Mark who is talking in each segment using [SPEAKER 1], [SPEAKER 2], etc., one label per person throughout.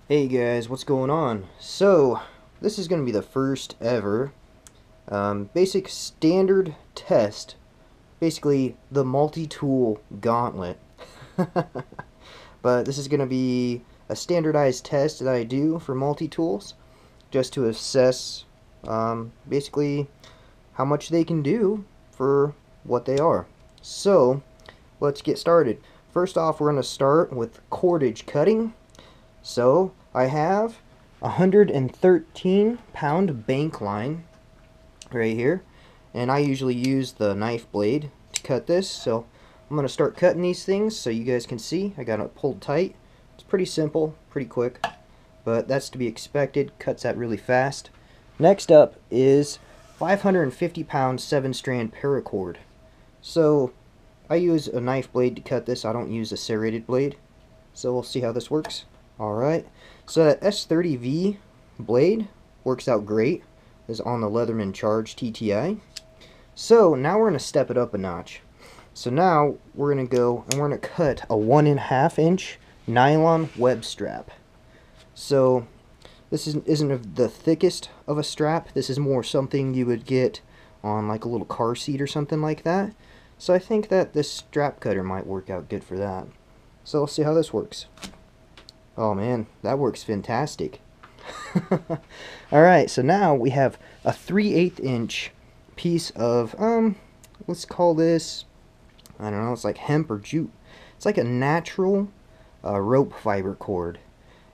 [SPEAKER 1] Hey guys, what's going on? So, this is going to be the first ever basic standard test. Basically, the multi-tool gauntlet. But this is going to be a standardized test that I do for multi-tools, just to assess basically how much they can do for what they are. So, let's get started. First off, we're going to start with cordage cutting. So I have a 113-pound bank line right here, and I usually use the knife blade to cut this. So I'm going to start cutting these things so you guys can see. I got it pulled tight. It's pretty simple, pretty quick, but that's to be expected. Cuts that really fast. Next up is 550-pound 7-strand paracord. So I use a knife blade to cut this. I don't use a serrated blade. So we'll see how this works. Alright, so that S30V blade works out great. It's on the Leatherman Charge TTi. So now we're going to step it up a notch. So now we're going to go and we're going to cut a 1.5 inch nylon web strap. So this isn't the thickest of a strap. This is more something you would get on like a little car seat or something like that. So I think that this strap cutter might work out good for that. So let's see how this works. Oh man, that works fantastic. Alright, so now we have a 3/8 inch piece of, let's call this, I don't know, it's like hemp or jute. It's like a natural rope fiber cord.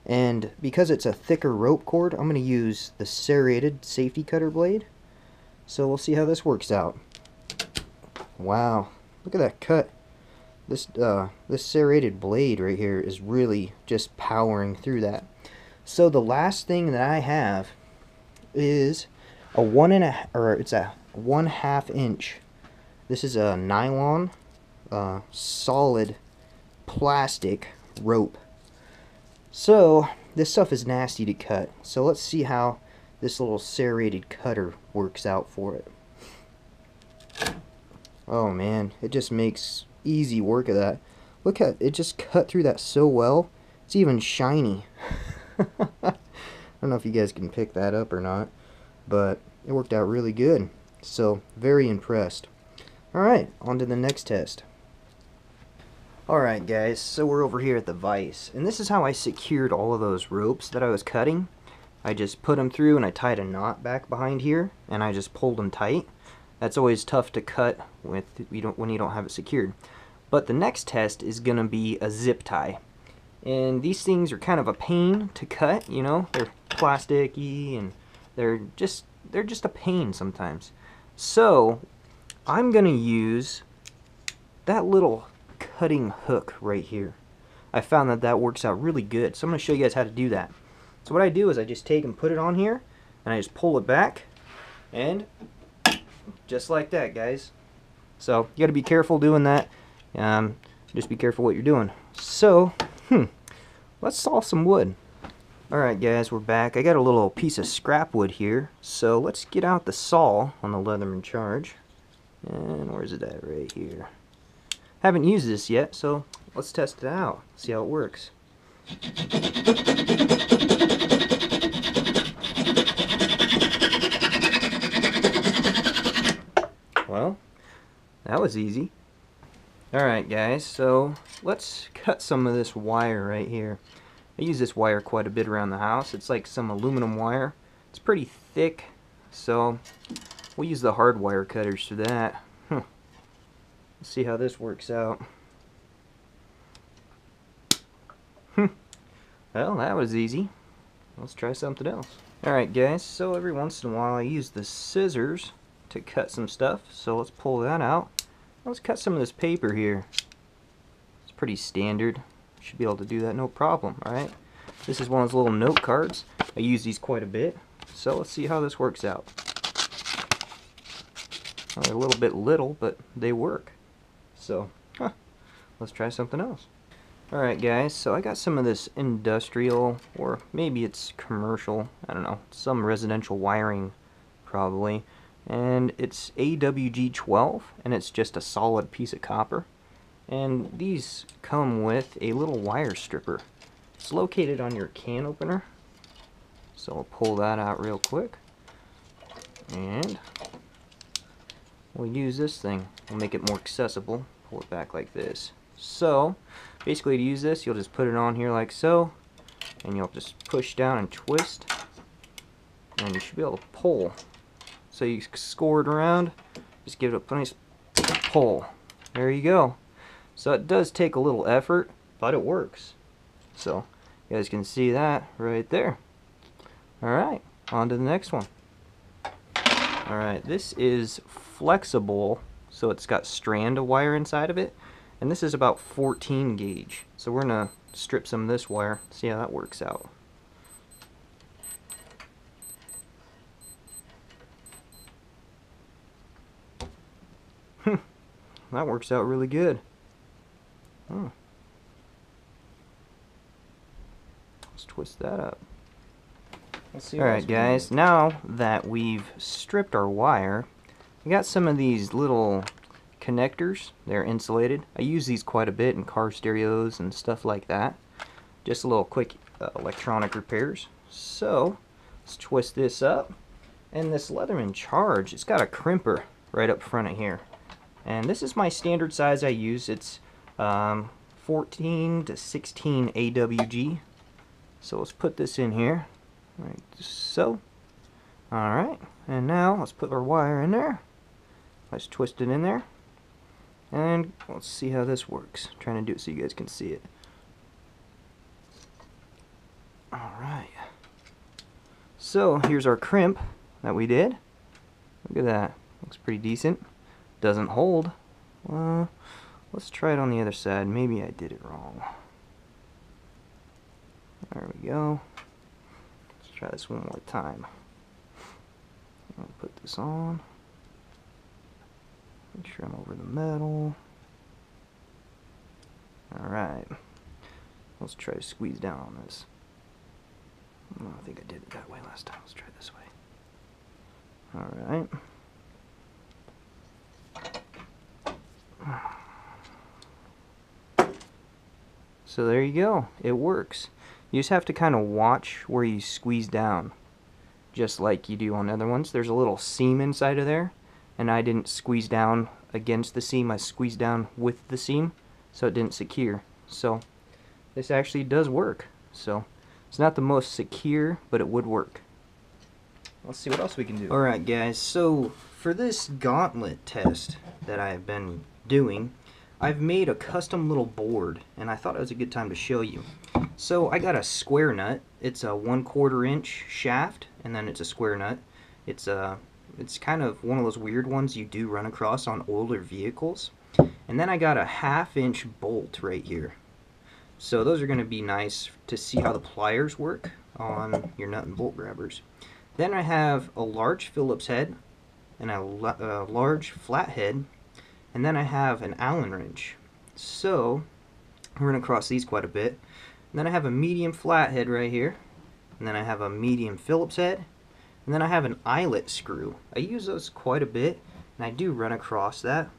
[SPEAKER 1] And because it's a thicker rope cord, I'm going to use the serrated safety cutter blade. So we'll see how this works out. Wow, look at that cut. This serrated blade right here is really just powering through that. So the last thing that I have is a 1/2 inch. This is a nylon, solid plastic rope. So this stuff is nasty to cut. So let's see how this little serrated cutter works out for it. Oh man, it just makes easy work of that. Look at it, just cut through that so well. It's even shiny. I don't know if you guys can pick that up or not, but it worked out really good. So very impressed. Alright, on to the next test. Alright guys, so we're over here at the vise, and this is how I secured all of those ropes that I was cutting. I just put them through and I tied a knot back behind here, and I just pulled them tight. That's always tough to cut when you don't have it secured. But the next test is going to be a zip tie. And these things are kind of a pain to cut, you know. They're plasticky and they're just a pain sometimes. So I'm going to use that little cutting hook right here. I found that works out really good. So I'm going to show you guys how to do that. So what I do is I just take and put it on here, and I just pull it back, and just like that, guys. So you got to be careful doing that. Just be careful what you're doing. So, let's saw some wood. Alright guys, we're back. I got a little piece of scrap wood here. So let's get out the saw on the Leatherman Charge. And where's it at? Right here. Haven't used this yet, so let's test it out. See how it works. Well, that was easy. Alright guys, so let's cut some of this wire right here. I use this wire quite a bit around the house. It's like some aluminum wire. It's pretty thick, so we'll use the hard wire cutters for that. Let's see how this works out. Well, that was easy. Let's try something else. Alright guys, so every once in a while I use the scissors to cut some stuff, so let's pull that out. Let's cut some of this paper here. It's pretty standard. Should be able to do that no problem, alright? This is one of those little note cards. I use these quite a bit, so let's see how this works out. Well, they're a little bit little, but they work. So, let's try something else. Alright guys, so I got some of this industrial, or maybe it's commercial, I don't know, some residential wiring probably. And it's AWG12, and it's just a solid piece of copper. And these come with a little wire stripper. It's located on your can opener. So I'll pull that out real quick. And we'll use this thing. We'll make it more accessible. Pull it back like this. So basically to use this, you'll just put it on here like so. And you'll just push down and twist. And you should be able to pull. So you score it around. Just give it a nice pull. There you go. So it does take a little effort, but it works. So you guys can see that right there. Alright, on to the next one. Alright, this is flexible, so it's got strand of wire inside of it. And this is about 14 gauge. So we're going to strip some of this wire, see how that works out. That works out really good. Oh. Let's twist that up. Alright guys, now that we've stripped our wire, we got some of these little connectors. They're insulated. I use these quite a bit in car stereos and stuff like that. Just a little quick electronic repairs. So, let's twist this up. And this Leatherman Charge, it's got a crimper right up front of here. And this is my standard size I use. It's 14 to 16 AWG. So let's put this in here, like so. Alright, and now let's put our wire in there. Let's twist it in there. And let's see how this works. I'm trying to do it so you guys can see it. Alright. So here's our crimp that we did. Look at that. Looks pretty decent. Doesn't hold. Let's try it on the other side. Maybe I did it wrong. There we go. Let's try this one more time. I'll put this on. Make sure I'm over the metal. Alright. Let's try to squeeze down on this. Oh, I think I did it that way last time. Let's try this way. Alright. So there you go. It works. You just have to kind of watch where you squeeze down, just like you do on other ones. There's a little seam inside of there, and I didn't squeeze down against the seam. I squeezed down with the seam, so it didn't secure. So this actually does work. So it's not the most secure, but it would work. Let's see what else we can do. Alright guys, so for this gauntlet test that I've been doing, I've made a custom little board, and I thought it was a good time to show you. So I got a square nut. It's a 1/4 inch shaft, and then it's a square nut. It's kind of one of those weird ones you do run across on older vehicles. And then I got a 1/2 inch bolt right here. So those are going to be nice to see how the pliers work on your nut and bolt grabbers. Then I have a large Phillips head and a large flat head. And then I have an Allen wrench. So we're going to cross these quite a bit. And then I have a medium flat head right here. And then I have a medium Phillips head. And then I have an eyelet screw. I use those quite a bit, and I do run across that.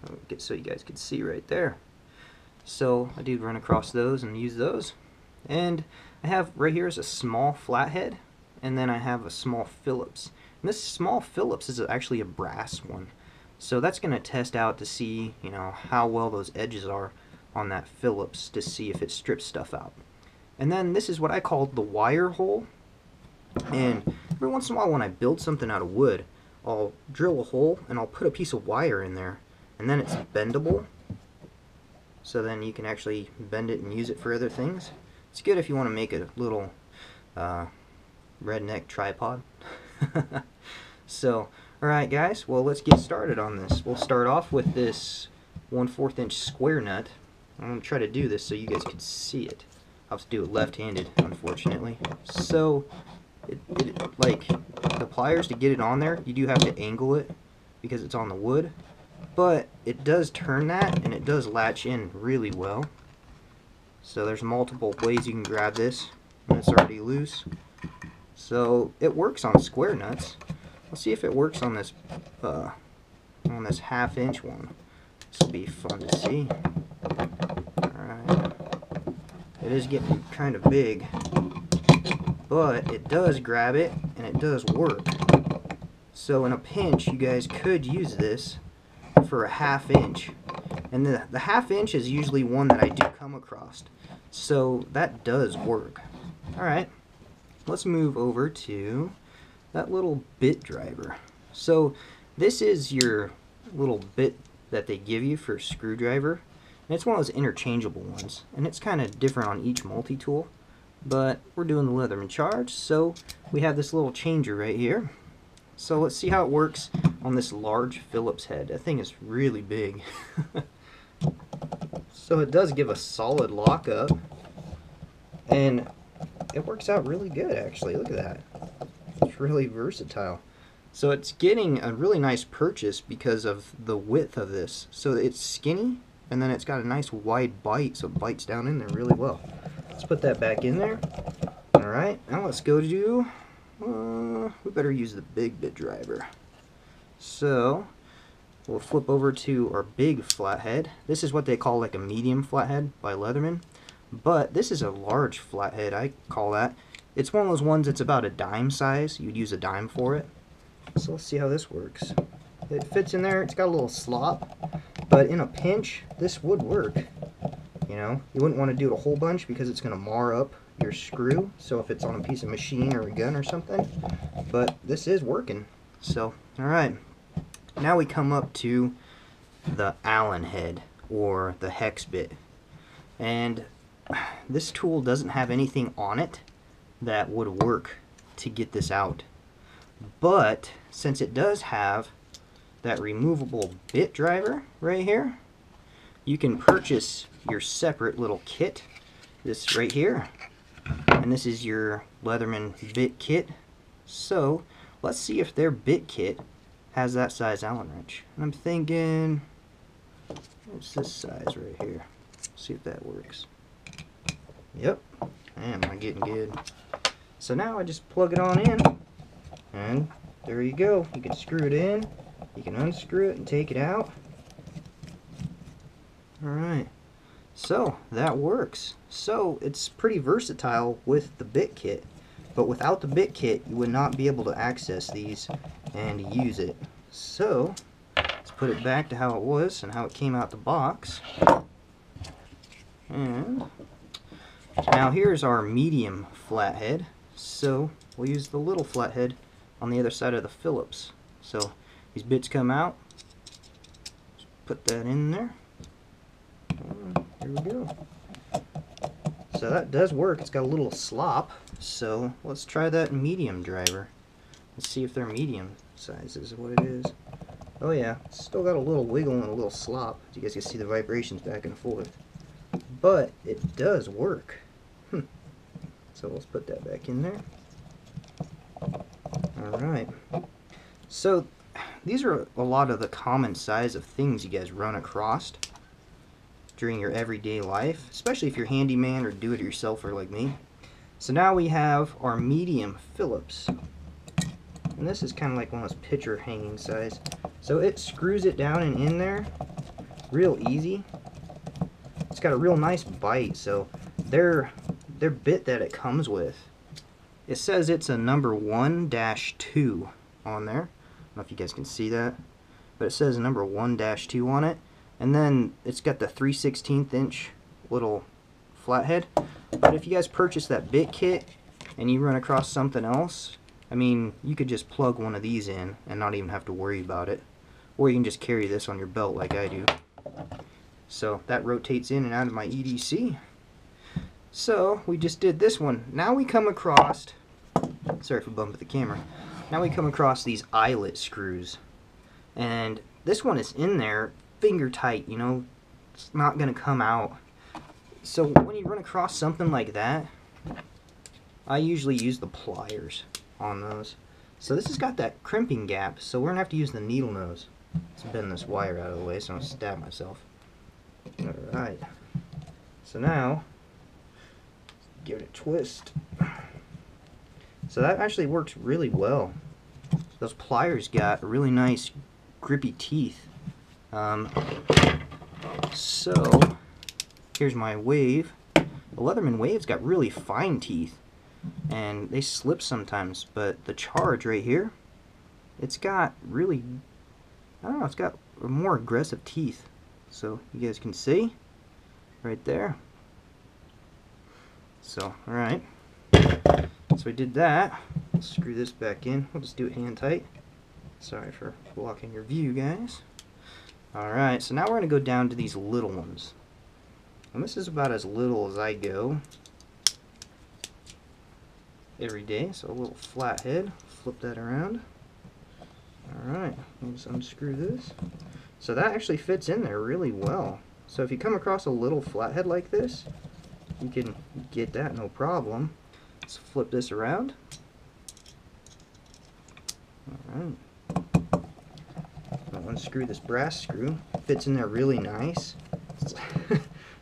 [SPEAKER 1] I'll get so you guys can see right there. So I do run across those and use those. And I have right here is a small flathead, and then I have a small Phillips. And this small Phillips is actually a brass one. So that's going to test out to see, you know, how well those edges are on that Phillips to see if it strips stuff out. And then this is what I call the wire hole. And every once in a while when I build something out of wood, I'll drill a hole and I'll put a piece of wire in there, and then it's bendable. So then you can actually bend it and use it for other things. It's good if you want to make a little redneck tripod. So, alright guys, well let's get started on this. We'll start off with this 1/4 inch square nut. I'm going to try to do this so you guys can see it. I'll have to do it left-handed, unfortunately. So, like, the pliers, to get it on there, you do have to angle it because it's on the wood. But it does turn that, and it does latch in really well. So there's multiple ways you can grab this when it's already loose. So it works on square nuts. Let's see if it works on this 1/2 inch one. This will be fun to see. Alright. It is getting kind of big, but it does grab it and it does work. So in a pinch, you guys could use this for a 1/2 inch. And the 1/2 inch is usually one that I do come across. So that does work. Alright, let's move over to that little bit driver. So this is your little bit that they give you for a screwdriver. And it's one of those interchangeable ones. And it's kind of different on each multi-tool. But we're doing the Leatherman Charge, so we have this little changer right here. So let's see how it works on this large Phillips head. That thing is really big. So it does give a solid lockup, and it works out really good actually. Look at that. It's really versatile. So it's getting a really nice purchase because of the width of this. So it's skinny, and then it's got a nice wide bite, so it bites down in there really well. Let's put that back in there. Alright, now let's go to, we better use the big bit driver. So we'll flip over to our big flathead. This is what they call like a medium flathead by Leatherman. But this is a large flathead, I call that. It's one of those ones that's about a dime size. You'd use a dime for it. So let's see how this works. It fits in there. It's got a little slop. But in a pinch, this would work. You know, you wouldn't want to do it a whole bunch because it's going to mar up your screw. So if it's on a piece of machine or a gun or something. But this is working. So, alright. Now we come up to the Allen head, or the hex bit. And this tool doesn't have anything on it that would work to get this out. But since it does have that removable bit driver right here, you can purchase your separate little kit. This right here. And this is your Leatherman bit kit. So let's see if their bit kit has that size Allen wrench. And I'm thinking, what's this size right here? See if that works. Yep. Man, I'm getting good. So now I just plug it on in, and there you go. You can screw it in, you can unscrew it and take it out. Alright. So that works. So it's pretty versatile with the bit kit. But without the bit kit, you would not be able to access these and use it. So let's put it back to how it was and how it came out the box. And now here's our medium flathead. So we'll use the little flathead on the other side of the Phillips. So these bits come out. Just put that in there. And here we go. So that does work. It's got a little slop. So let's try that medium driver. Let's see if they're medium size is what it is. Oh yeah, it's still got a little wiggle and a little slop. You guys can see the vibrations back and forth. But it does work. So let's put that back in there. Alright. So these are a lot of the common size of things you guys run across during your everyday life, especially if you're handyman or do-it-yourselfer like me. So now we have our medium Phillips. And this is kind of like one of those picture hanging size. So it screws it down and in there real easy. It's got a real nice bite. So their bit that it comes with, it says it's a number 1-2 on there. I don't know if you guys can see that, but it says number 1-2 on it. And then it's got the 3/16 inch little flathead. But if you guys purchase that bit kit and you run across something else, I mean, you could just plug one of these in and not even have to worry about it. Or you can just carry this on your belt like I do. So that rotates in and out of my EDC. So we just did this one. Now we come across, sorry for bumping the camera. Now we come across these eyelet screws. And this one is in there finger tight, you know, it's not going to come out. So when you run across something like that, I usually use the pliers on those. So this has got that crimping gap, so we're going to have to use the needle nose. Let's bend this wire out of the way so I don't stab myself. Alright. So now, give it a twist. So that actually works really well. Those pliers got really nice grippy teeth. So here's my wave. The Leatherman Wave's got really fine teeth, and they slip sometimes, but the Charge right here, it's got really, I don't know, it's got more aggressive teeth. So you guys can see right there. So, alright. So I did that. Let's screw this back in. We'll just do it hand tight. Sorry for blocking your view, guys. Alright, so now we're going to go down to these little ones. And this is about as little as I go every day. So a little flat head. Flip that around. Alright, let's unscrew this. So that actually fits in there really well. So if you come across a little flathead like this, you can get that no problem. Let's flip this around. Alright. I'll unscrew this brass screw. Fits in there really nice.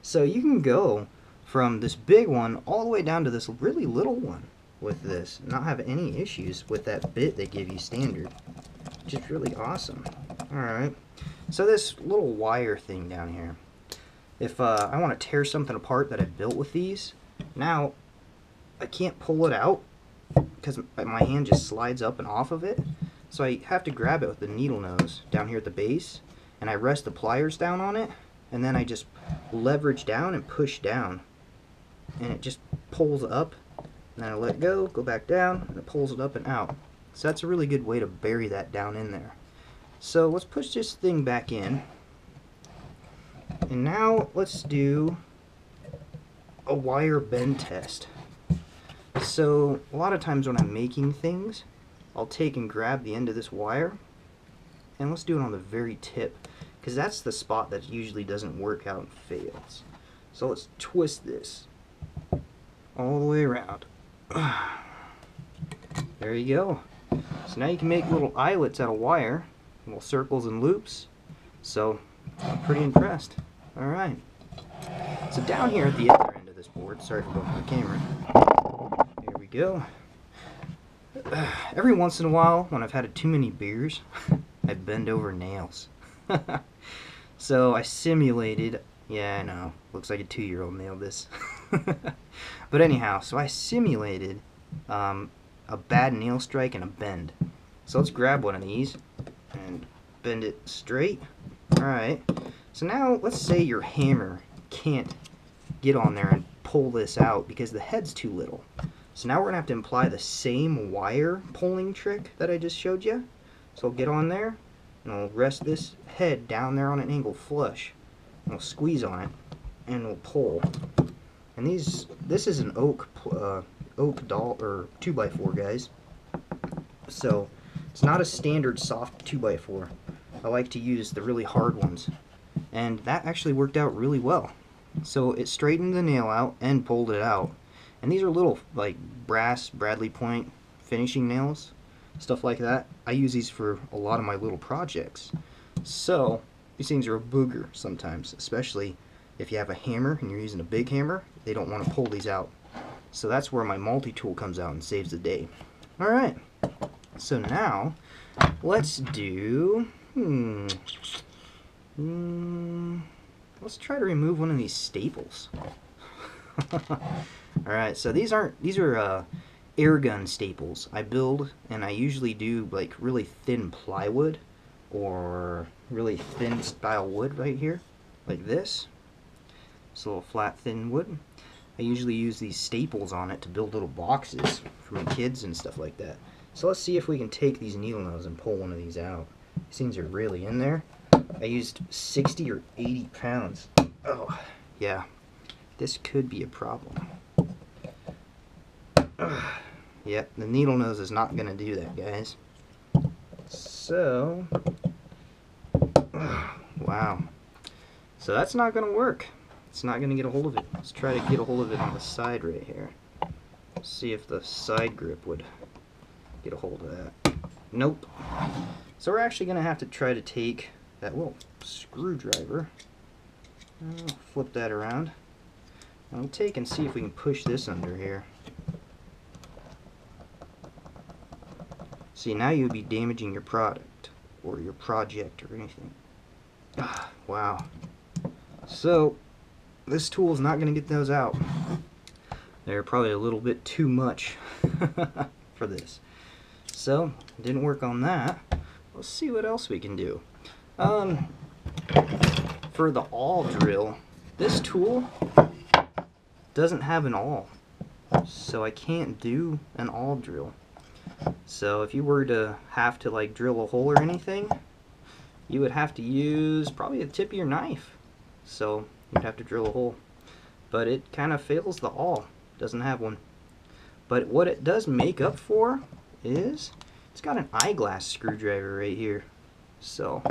[SPEAKER 1] So you can go from this big one all the way down to this really little one with this. Not have any issues with that bit they give you standard. Which is really awesome. Alright. So this little wire thing down here. If I want to tear something apart that I built with these, now I can't pull it out because my hand just slides up and off of it. So I have to grab it with the needle nose down here at the base, and I rest the pliers down on it, and then I just leverage down and push down, and it just pulls up, and then I let go back down, and it pulls it up and out. So that's a really good way to bury that down in there. So let's push this thing back in. And now let's do a wire bend test. So a lot of times when I'm making things, I'll take and grab the end of this wire, and let's do it on the very tip, because that's the spot that usually doesn't work out and fails. So let's twist this all the way around. There you go. So now you can make little eyelets out of wire, little circles and loops. So I'm pretty impressed. Alright. So down here at the other end of this board, sorry for going for the camera. Here we go. Every once in a while, when I've had too many beers, I bend over nails. So I simulated, yeah, I know, looks like a 2-year-old nailed this. But anyhow, so I simulated a bad nail strike and a bend. So let's grab one of these and bend it straight. Alright, so now let's say your hammer can't get on there and pull this out because the head's too little. So now we're going to have to apply the same wire pulling trick that I just showed you. So I'll get on there, and I'll rest this head down there on an angle flush. And we'll squeeze on it, and we'll pull. And this is an oak doll, or 2x4, guys. So it's not a standard soft 2x4. I like to use the really hard ones. And that actually worked out really well. So it straightened the nail out and pulled it out. And these are little, like, brass Bradley point finishing nails, stuff like that. I use these for a lot of my little projects. So these things are a booger sometimes, especially if you have a hammer and you're using a big hammer. They don't want to pull these out. So that's where my multi-tool comes out and saves the day. Alright, so now let's do, let's try to remove one of these staples. Alright, so these are air gun staples. I build, and I usually do like really thin plywood or really thin style wood right here, like this. It's a little flat thin wood. I usually use these staples on it to build little boxes for my kids and stuff like that. So let's see if we can take these needle nose and pull one of these out. These things are really in there. I used 60 or 80 pounds. Oh, yeah. This could be a problem. Yep, the needle nose is not going to do that, guys. So, wow. So that's not going to work. It's not going to get a hold of it. Let's try to get a hold of it on the side right here. See if the side grip would get a hold of that. Nope. So we're actually going to have to try to take that little screwdriver. I'll flip that around. I'll take and see if we can push this under here. See, now you'd be damaging your product or your project or anything. Wow. So this tool is not going to get those out. They're probably a little bit too much for this. So, didn't work on that. Let's see what else we can do. For the awl drill, this tool doesn't have an awl, so I can't do an awl drill. So if you were to have to like drill a hole or anything, you would have to use probably the tip of your knife. So you'd have to drill a hole. But it kind of fails the awl, doesn't have one. But what it does make up for is it's got an eyeglass screwdriver right here. So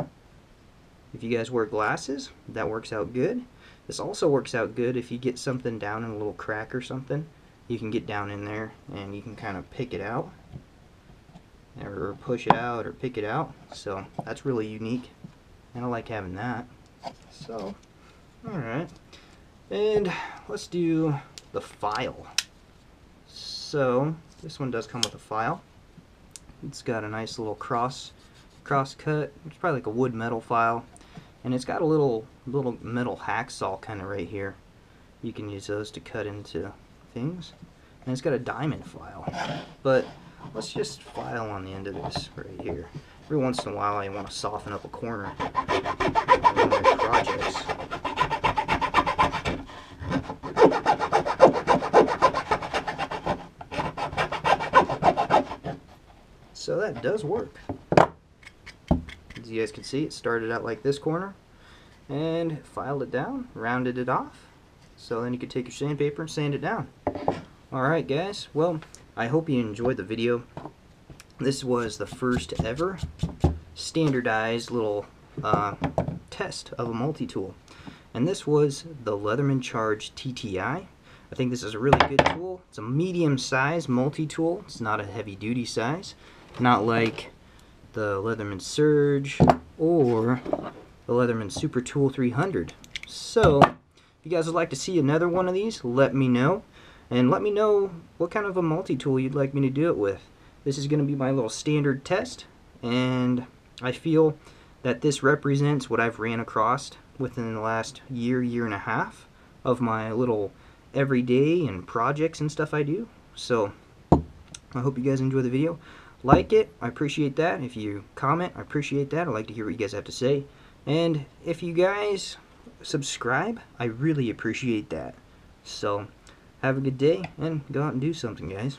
[SPEAKER 1] if you guys wear glasses, that works out good. This also works out good if you get something down in a little crack or something. You can get down in there and you can kind of pick it out, or push it out, or pick it out. So that's really unique, and I like having that. So, alright. And let's do the file. So, this one does come with a file. It's got a nice little cross cut. It's probably like a wood metal file. And it's got a little metal hacksaw kind of right here. You can use those to cut into things. And it's got a diamond file. But let's just file on the end of this right here. Every once in a while I want to soften up a corner on one of my projects. So that does work. As you guys can see, it started out like this corner and filed it down, rounded it off, so then you could take your sandpaper and sand it down. Alright guys, well, I hope you enjoyed the video. This was the first ever standardized little test of a multi-tool, and this was the Leatherman Charge TTi. I think this is a really good tool. It's a medium-sized multi-tool. It's not a heavy-duty size, not like the Leatherman Surge or the Leatherman Super Tool 300. So, if you guys would like to see another one of these, let me know. And let me know what kind of a multi-tool you'd like me to do it with. This is going to be my little standard test, and I feel that this represents what I've ran across within the last year and a half of my little everyday and projects and stuff I do. So, I hope you guys enjoy the video. Like it, I appreciate that. If you comment, I appreciate that. I like to hear what you guys have to say. And if you guys subscribe, I really appreciate that. So, have a good day, and go out and do something, guys.